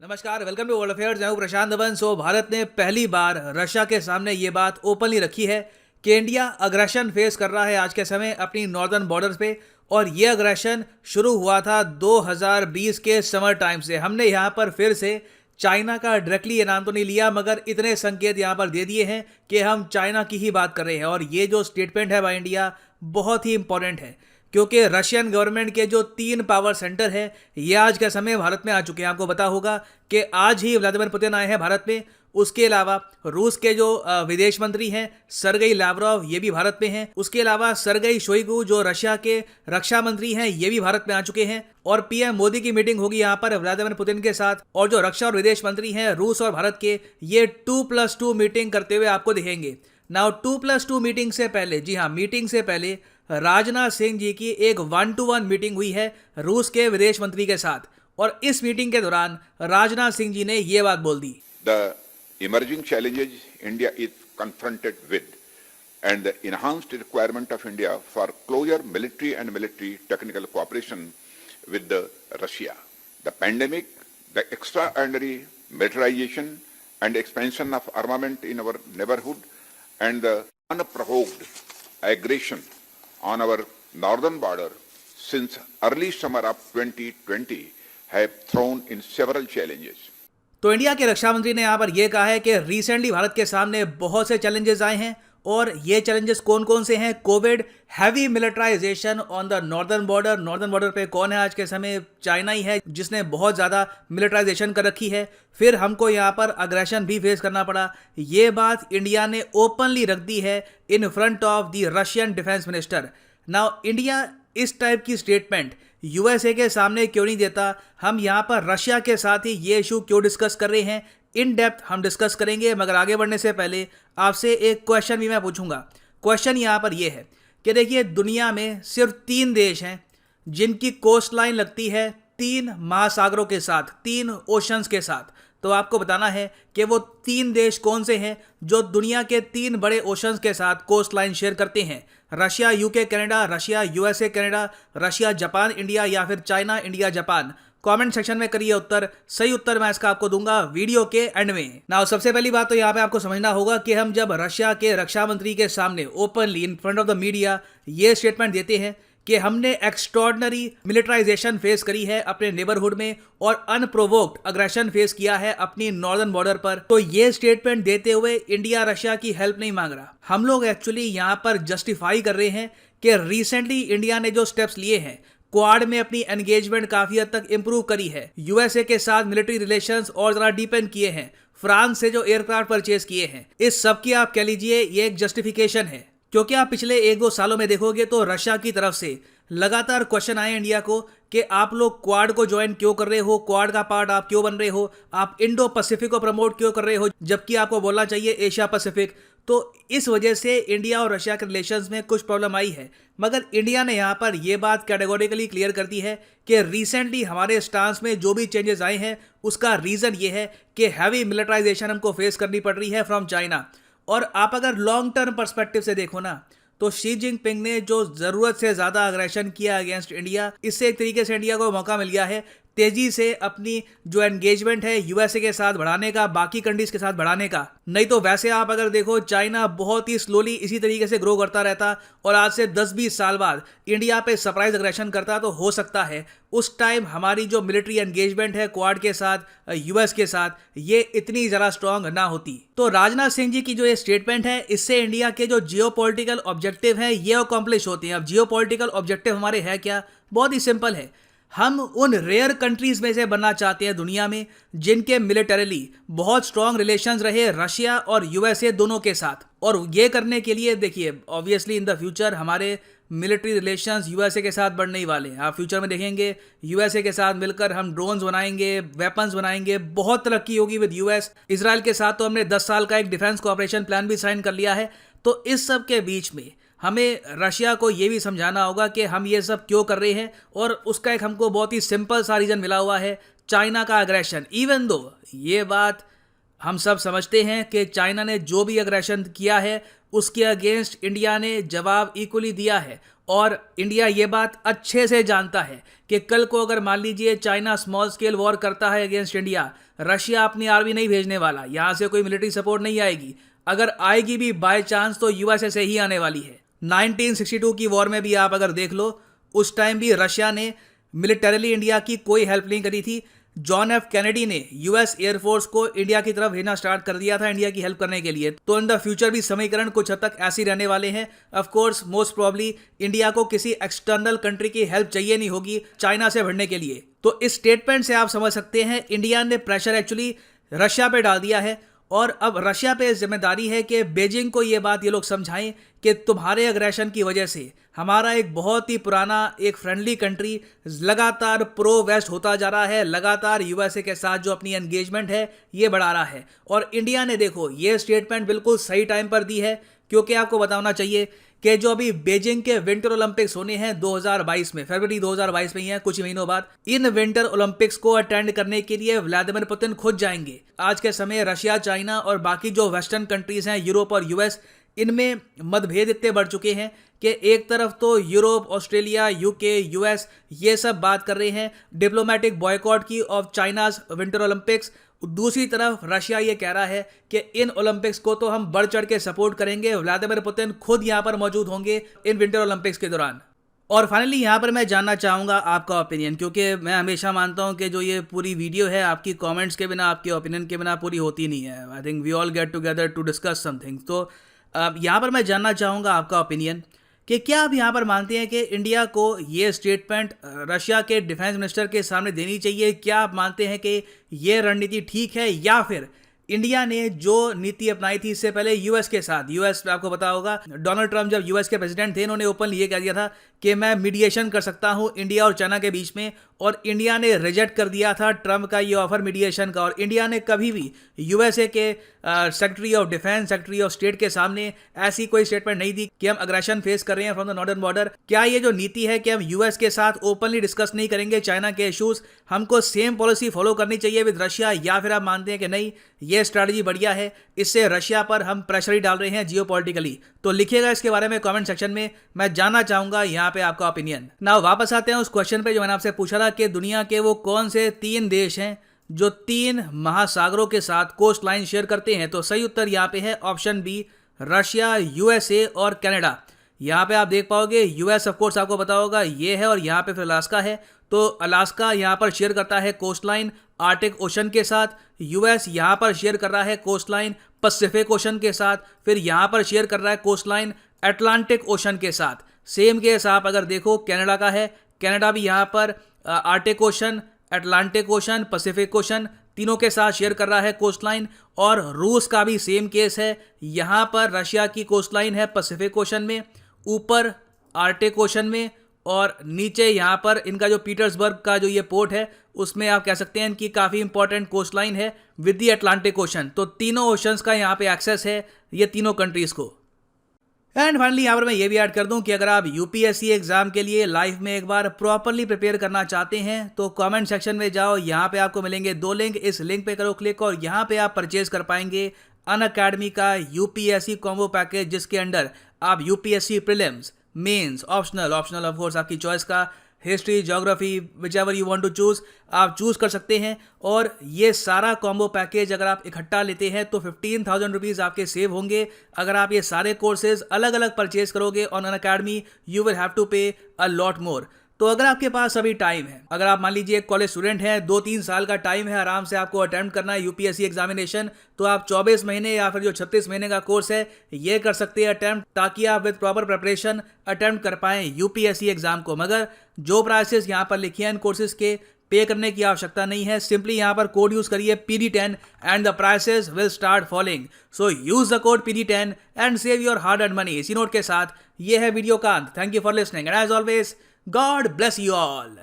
नमस्कार, welcome to world affairs. मैं हूं प्रशांत धवन। भारत ने पहली बार रशिया के सामने ये बात ओपनली रखी है कि इंडिया अग्रेशन फेस कर रहा है आज के समय अपनी नॉर्दर्न बॉर्डर्स पे। और ये अग्रेशन शुरू हुआ था 2020 के समर टाइम से। हमने यहाँ पर फिर से चाइना का डायरेक्टली ये नाम तो नहीं लिया, मगर इतने संकेत यहाँ पर दे दिए हैं कि हम चाइना की ही बात कर रहे हैं। और ये जो स्टेटमेंट है बाय इंडिया बहुत ही इंपॉर्टेंट है, क्योंकि रशियन गवर्नमेंट के जो 3 पावर सेंटर है ये आज के समय भारत में आ चुके हैं। आपको पता होगा कि आज ही व्लादिमीर पुतिन आए हैं भारत में। उसके अलावा रूस के जो विदेश मंत्री हैं सरगेई लावरोव, ये भी भारत में हैं। उसके अलावा सरगेई शोइगु जो रशिया के रक्षा मंत्री हैं, ये भी भारत में आ चुके हैं। और पीएम मोदी की मीटिंग होगी यहाँ पर व्लादिमीर पुतिन के साथ। और जो रक्षा और विदेश मंत्री हैं रूस और भारत के, ये 2+2 मीटिंग करते हुए आपको दिखेंगे। नाउ 2+2 मीटिंग से पहले, जी हाँ, मीटिंग से पहले राजनाथ सिंह जी की एक 1-to-1 मीटिंग हुई है रूस के विदेश मंत्री के साथ। और इस मीटिंग के दौरान राजनाथ सिंह जी ने ये बात बोल दी। The emerging challenges India is confronted with and the enhanced requirement of India for closer military and military technical cooperation with the Russia. The pandemic, the extraordinary militarization and expansion of armament in our neighborhood and the unprovoked aggression on our northern border since early summer of 2020 have thrown in several challenges. तो India के रक्षा मंत्री ने यहाँ पर यह कहा है कि रिसेंटली भारत के सामने बहुत से चैलेंजेस आए हैं। और ये चैलेंजेस कौन कौन से हैं? Covid, heavy militarisation on the northern border. Northern border पे कौन है आज के समय? चाइना ही है, जिसने बहुत ज़्यादा मिलिटराइजेशन कर रखी है। फिर हमको यहाँ पर अग्रेशन भी फेस करना पड़ा। ये बात इंडिया ने ओपनली रख दी है in front of the Russian defence minister. Now India इस टाइप की स्टेटमेंट यूएसए के सामने क्यों नहीं देता? हम यहाँ पर रशिया के साथ ही ये इशू क्यों डिस्कस कर रहे हैं? इन डेप्थ हम डिस्कस करेंगे, मगर आगे बढ़ने से पहले आपसे एक क्वेश्चन भी मैं पूछूंगा। क्वेश्चन यहाँ पर यह है कि देखिए, दुनिया में सिर्फ 3 देश हैं जिनकी कोस्ट लाइन लगती है 3 महासागरों के साथ, 3 ओशंस के साथ। तो आपको बताना है कि वो 3 देश कौन से हैं जो दुनिया के 3 बड़े ओशंस के साथ कोस्ट लाइन शेयर करते हैं। Russia, UK, Canada, Russia, USA, Canada, Russia, Japan, India, या फिर China, India, Japan. Comment section में करिए उत्तर। सही उत्तर मैं इसका आपको दूंगा वीडियो के एंड में। नाउ सबसे पहली बात तो यहाँ पे आपको समझना होगा कि हम जब रशिया के रक्षा मंत्री के सामने openly in front of the media ये स्टेटमेंट देते हैं कि हमने एक्स्ट्रॉर्डनरी मिलिटराइजेशन फेस करी है अपने नेबरहुड में और अनप्रोवोक्ड अग्रेशन फेस किया है अपनी नॉर्दर्न बॉर्डर पर, तो ये स्टेटमेंट देते हुए इंडिया रशिया की हेल्प नहीं मांग रहा। हम लोग एक्चुअली यहाँ पर जस्टिफाई कर रहे हैं कि रिसेंटली इंडिया ने जो स्टेप्स लिए हैं, क्वाड में अपनी एंगेजमेंट काफी हद तक इंप्रूव करी है, यूएसए के साथ मिलिट्री रिलेशंस और जरा डीपेन किए हैं, फ्रांस से जो एयरक्राफ्ट परचेज किए हैं, इस सब की आप कह लीजिए ये एक जस्टिफिकेशन है। क्योंकि आप पिछले 1-2 सालों में देखोगे तो रशिया की तरफ से लगातार क्वेश्चन आए इंडिया को कि आप लोग क्वाड को ज्वाइन क्यों कर रहे हो, क्वाड का पार्ट आप क्यों बन रहे हो, आप इंडो पैसिफिक को प्रमोट क्यों कर रहे हो, जबकि आपको बोलना चाहिए एशिया पैसिफिक। तो इस वजह से इंडिया और रशिया के रिलेशंस में कुछ प्रॉब्लम आई है। मगर इंडिया ने यहाँ पर यह बात कैटेगोरिकली क्लियर कर दी है कि रिसेंटली हमारे स्टांस में जो भी चेंजेस आए हैं उसका रीज़न ये है कि हैवी मिलिटराइजेशन हमको फेस करनी पड़ रही है फ्रॉम चाइना। और आप अगर लॉन्ग टर्म पर्सपेक्टिव से देखो ना, तो शी जिनपिंग ने जो ज़रूरत से ज़्यादा अग्रेशन किया अगेंस्ट इंडिया, इससे एक तरीके से इंडिया को मौका मिल गया है तेजी से अपनी जो एंगेजमेंट है यूएसए के साथ बढ़ाने का, बाकी कंट्रीज के साथ बढ़ाने का। नहीं तो वैसे आप अगर देखो, चाइना बहुत ही स्लोली इसी तरीके से ग्रो करता रहता और आज से 10-20 साल बाद इंडिया पे सरप्राइज अग्रेशन करता, तो हो सकता है उस टाइम हमारी जो मिलिट्री एंगेजमेंट है क्वाड के साथ, यूएस के साथ, ये इतनी ज़रा स्ट्रांग ना होती। तो राजनाथ सिंह जी की जो ये स्टेटमेंट है, इससे इंडिया के जो जियोपॉलिटिकल ऑब्जेक्टिव हैं ये अकॉम्प्लिश होते हैं। अब जियोपॉलिटिकल ऑब्जेक्टिव हमारे है क्या? बहुत ही सिंपल है। हम उन रेयर कंट्रीज में से बनना चाहते हैं दुनिया में जिनके मिलिटरीली बहुत स्ट्रांग रिलेशंस रहे रशिया और यूएसए दोनों के साथ। और ये करने के लिए देखिए, ऑब्वियसली इन द फ्यूचर हमारे मिलिट्री रिलेशंस यूएसए के साथ बढ़ने ही वाले हैं। आप फ्यूचर में देखेंगे यूएसए के साथ मिलकर हम ड्रोन्स बनाएंगे, वेपन्स बनाएंगे, बहुत तरक्की होगी विद यूएस। इजराइल के साथ तो हमने 10 साल का एक डिफेंस कोऑपरेशन प्लान भी साइन कर लिया है। तो इस सब के बीच में हमें रशिया को ये भी समझाना होगा कि हम ये सब क्यों कर रहे हैं, और उसका एक हमको बहुत ही सिंपल सा रीज़न मिला हुआ है, चाइना का अग्रेशन। इवन दो ये बात हम सब समझते हैं कि चाइना ने जो भी अग्रेशन किया है उसके अगेंस्ट इंडिया ने जवाब इक्वली दिया है। और इंडिया ये बात अच्छे से जानता है कि कल को अगर मान लीजिए चाइना स्मॉल स्केल वॉर करता है अगेंस्ट इंडिया, रशिया अपनी आर्मी नहीं भेजने वाला, यहाँ से कोई मिलिट्री सपोर्ट नहीं आएगी। अगर आएगी भी बाय चांस तो यूएसए से ही आने वाली है। 1962 की वॉर में भी आप अगर देख लो, उस टाइम भी रशिया ने मिलिटरीली इंडिया की कोई हेल्प नहीं करी थी। जॉन एफ कैनेडी ने यूएस एयरफोर्स को इंडिया की तरफ भेजना स्टार्ट कर दिया था इंडिया की हेल्प करने के लिए। तो इन द फ्यूचर भी समीकरण कुछ हद तक ऐसे रहने वाले हैं। Of course most probably India को किसी एक्सटर्नल कंट्री की हेल्प चाहिए नहीं होगी चाइना से भिड़ने के लिए। तो इस स्टेटमेंट से आप समझ सकते हैं इंडिया ने प्रेशर एक्चुअली रशिया पे डाल दिया है। और अब रशिया पे जिम्मेदारी है कि बीजिंग को ये बात ये लोग समझाएं कि तुम्हारे अग्रेशन की वजह से हमारा एक बहुत ही पुराना एक फ्रेंडली कंट्री लगातार प्रो वेस्ट होता जा रहा है, लगातार यूएसए के साथ जो अपनी एंगेजमेंट है ये बढ़ा रहा है। और इंडिया ने देखो ये स्टेटमेंट बिल्कुल सही टाइम पर दी है, क्योंकि आपको बताना चाहिए कि जो अभी बीजिंग के विंटर ओलंपिक्स होने हैं 2022 में, फरवरी 2022 में ही है, कुछ महीनों बाद। इन विंटर ओलंपिक्स को अटेंड करने के लिए व्लादिमीर पुतिन खुद जाएंगे। आज के समय रशिया, चाइना और बाकी जो वेस्टर्न कंट्रीज हैं, यूरोप और यूएस, इनमें मतभेद इतने बढ़ चुके हैं कि एक तरफ तो यूरोप, ऑस्ट्रेलिया, यूके, यूएस ये सब बात कर रहे हैं डिप्लोमेटिक बॉयकॉट की ऑफ चाइनाज विंटर ओलंपिक्स। दूसरी तरफ रशिया ये कह रहा है कि इन ओलंपिक्स को तो हम बढ़ चढ़ के सपोर्ट करेंगे, व्लादिमीर पुतिन खुद यहाँ पर मौजूद होंगे इन विंटर ओलंपिक्स के दौरान। और फाइनली यहाँ पर मैं जानना चाहूँगा आपका ओपिनियन, क्योंकि मैं हमेशा मानता हूँ कि जो ये पूरी वीडियो है आपकी कमेंट्स के बिना, आपके ओपिनियन के बिना पूरी होती नहीं है। I think we all get together to discuss something. तो यहाँ पर मैं जानना चाहूँगा आपका ओपिनियन कि क्या आप यहाँ पर मानते हैं कि इंडिया को ये स्टेटमेंट रशिया के डिफेंस मिनिस्टर के सामने देनी चाहिए? क्या आप मानते हैं कि ये रणनीति ठीक है, या फिर इंडिया ने जो नीति अपनाई थी इससे पहले यूएस के साथ, यूएस आपको पता होगा डोनाल्ड ट्रंप जब यूएस के प्रेसिडेंट थे, इन्होंने ओपनली ये कह दिया था कि मैं मीडिएशन कर सकता हूं इंडिया और चाइना के बीच में, और इंडिया ने रिजेक्ट कर दिया था ट्रंप का ये ऑफर मीडिएशन का। और इंडिया ने कभी भी यूएसए के secretary of defence, secretary of state के सामने ऐसी कोई स्टेटमेंट नहीं दी कि हम अग्रेशन फेस कर रहे हैं फ्रॉम द नॉर्दर्न बॉर्डर। क्या ये जो नीति है कि हम यूएस के साथ ओपनली डिस्कस नहीं करेंगे चाइना के इश्यूज, हमको सेम पॉलिसी फॉलो करनी चाहिए विद रशिया, या फिर आप मानते हैं कि नहीं ये स्ट्रैटेजी बढ़िया है, इससे रशिया पर हम प्रेशर ही डाल रहे हैं जियोपॉलिटिकली? तो लिखिएगा इसके बारे में कमेंट सेक्शन में, मैं जानना चाहूंगा यहाँ पे आपका ओपिनियन। नाउ वापस आते हैं उस क्वेश्चन पे जो मैंने आपसे पूछा था कि दुनिया के वो कौन से 3 देश हैं जो 3 महासागरों के साथ कोस्ट लाइन शेयर करते हैं। तो सही उत्तर यहाँ पे है ऑप्शन बी, रशिया, यूएसए और कनाडा। यहाँ पे आप देख पाओगे यूएस ऑफ कोर्स आपको पता होगा ये है, और यहाँ पे फिर अलास्का है। तो अलास्का यहाँ पर शेयर करता है कोस्ट लाइन आर्टिक ओशन के साथ, यूएस यहाँ पर शेयर कर रहा है कोस्ट लाइन पैसिफिक ओशन के साथ, फिर यहाँ पर शेयर कर रहा है कोस्ट लाइन अटलांटिक ओशन के साथ। सेम केस आप अगर देखो कनाडा का है, कनाडा भी यहाँ पर Arctic ocean, Atlantic ocean, Pacific ocean तीनों के साथ शेयर कर रहा है कोस्ट लाइन। और रूस का भी सेम केस है, यहाँ पर रशिया की कोस्ट लाइन है पैसिफिक ओशन में, ऊपर आर्टिक ओशन में, और नीचे यहाँ पर इनका जो पीटर्सबर्ग का जो ये पोर्ट है उसमें आप कह सकते हैं इनकी काफ़ी इंपॉर्टेंट कोस्ट लाइन है विद दी अटलांटिक ओशन। तो तीनों ओशंस का यहाँ पे एक्सेस है ये तीनों कंट्रीज़ को। एंड फाइनली यहाँ पर मैं ये भी ऐड कर दूं कि अगर आप यूपीएससी एग्जाम के लिए लाइफ में एक बार प्रॉपरली प्रिपेयर करना चाहते हैं तो कमेंट सेक्शन में जाओ, यहाँ पे आपको मिलेंगे 2 लिंक, इस लिंक पे करो क्लिक और यहाँ पे आप परचेज कर पाएंगे अनअकैडमी का यूपीएससी कॉम्बो पैकेज, जिसके अंडर आप UPSC prelims, mains, optional of course आपकी चॉइस का, history, geography, whichever you want to choose आप चूज कर सकते हैं। और ये सारा कॉम्बो पैकेज अगर आप इकट्ठा लेते हैं तो 15,000 रुपीज़ आपके सेव होंगे। अगर आप ये सारे कोर्सेज अलग अलग परचेज करोगे on Unacademy, you will have to pay a lot more. तो अगर आपके पास अभी टाइम है, अगर आप मान लीजिए एक कॉलेज स्टूडेंट हैं, 2-3 साल का टाइम है, आराम से आपको अटेम्प्ट करना है यूपीएससी एग्जामिनेशन, तो आप 24 महीने या फिर जो 36 महीने का कोर्स है ये कर सकते हैं अटेम्प्ट, ताकि आप विद प्रॉपर प्रिपरेशन अटेम्प्ट कर पाएं यूपीएससी एग्जाम को। मगर जो प्राइसेस यहाँ पर लिखे हैं इन कोर्सेज के, पे करने की आवश्यकता नहीं है, सिंपली यहाँ पर कोड यूज करिए PD10 and the prices will start falling. So use the code PD10 and save your hard earned money. इसी नोट के साथ ये है वीडियो का अंत। Thank you for listening and as always God bless you all.